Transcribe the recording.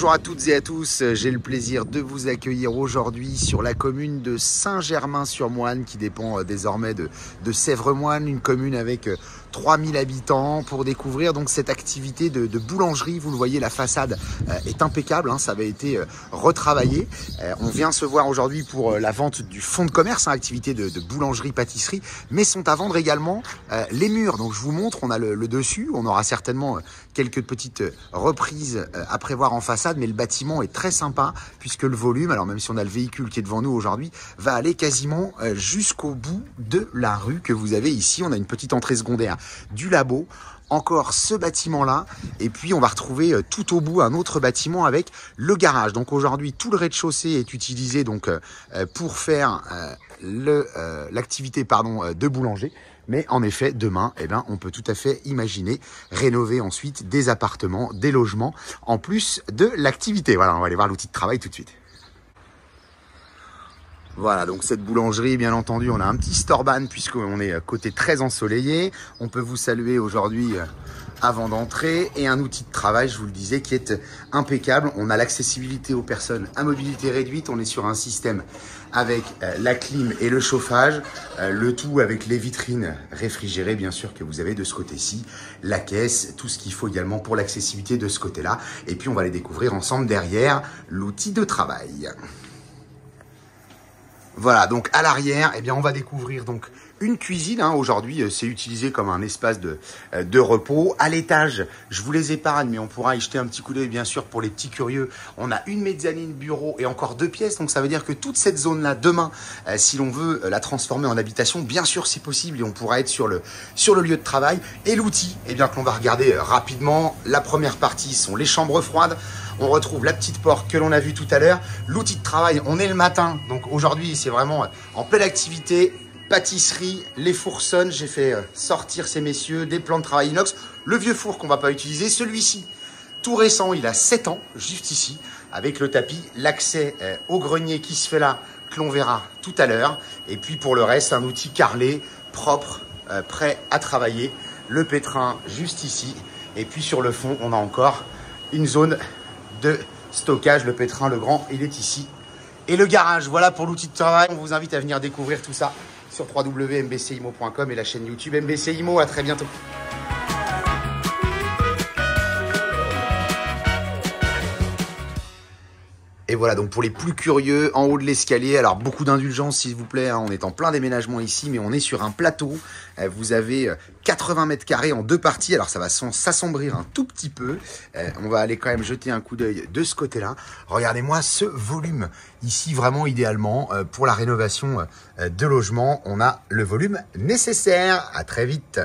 Bonjour à toutes et à tous, j'ai le plaisir de vous accueillir aujourd'hui sur la commune de Saint-Germain-sur-Moine qui dépend désormais de Sèvres-Moine, une commune avec 3000 habitants pour découvrir donc cette activité de boulangerie. Vous le voyez, la façade est impeccable, ça avait été retravaillé. On vient se voir aujourd'hui pour la vente du fonds de commerce, activité de boulangerie-pâtisserie, mais sont à vendre également les murs. Donc je vous montre, on a le dessus, on aura certainement quelques petites reprises à prévoir en façade, mais le bâtiment est très sympa puisque le volume, alors même si on a le véhicule qui est devant nous aujourd'hui, va aller quasiment jusqu'au bout de la rue que vous avez ici. On a une petite entrée secondaire du labo, encore ce bâtiment-là, et puis on va retrouver tout au bout un autre bâtiment avec le garage. Donc aujourd'hui, tout le rez-de-chaussée est utilisé donc pour faire l'activité de boulanger. Mais en effet, demain, on peut tout à fait imaginer rénover ensuite des appartements, des logements, en plus de l'activité. Voilà, on va aller voir l'outil de travail tout de suite. Voilà, donc cette boulangerie, bien entendu, on a un petit store-ban puisqu'on est côté très ensoleillé. On peut vous saluer aujourd'hui avant d'entrer, et un outil de travail, je vous le disais, qui est impeccable. On a l'accessibilité aux personnes à mobilité réduite. On est sur un système avec la clim et le chauffage, le tout avec les vitrines réfrigérées, bien sûr, que vous avez de ce côté-ci, la caisse, tout ce qu'il faut également pour l'accessibilité de ce côté-là. Et puis, on va les découvrir ensemble derrière l'outil de travail. Voilà, donc à l'arrière, on va découvrir donc une cuisine. Aujourd'hui, c'est utilisé comme un espace de repos. À l'étage, je vous les épargne, mais on pourra y jeter un petit coup d'œil, bien sûr, pour les petits curieux. On a une mezzanine bureau et encore 2 pièces. Donc, ça veut dire que toute cette zone-là, demain, si l'on veut la transformer en habitation, bien sûr, c'est possible et on pourra être sur le lieu de travail. Et l'outil, que l'on va regarder rapidement. La première partie sont les chambres froides. On retrouve la petite porte que l'on a vue tout à l'heure. L'outil de travail, on est le matin. Donc aujourd'hui, c'est vraiment en pleine activité. Pâtisserie, les fours sonnent. J'ai fait sortir ces messieurs, des plans de travail inox. Le vieux four qu'on va pas utiliser, celui-ci, tout récent, il a 7 ans, juste ici, avec le tapis. L'accès au grenier qui se fait là, que l'on verra tout à l'heure. Et puis pour le reste, un outil carrelé, propre, prêt à travailler. Le pétrin juste ici. Et puis sur le fond, on a encore une zone de stockage. Le pétrin, le grand, il est ici. Et le garage, voilà pour l'outil de travail. On vous invite à venir découvrir tout ça sur www.mbcimo.com et la chaîne YouTube MBC Imo. À très bientôt. Et voilà, donc pour les plus curieux, en haut de l'escalier, alors beaucoup d'indulgence s'il vous plaît, on est en plein déménagement ici, mais on est sur un plateau. Vous avez 80 mètres carrés en 2 parties, alors ça va s'assombrir un tout petit peu. On va aller quand même jeter un coup d'œil de ce côté-là. Regardez-moi ce volume ici, vraiment idéalement pour la rénovation de logement. On a le volume nécessaire. À très vite.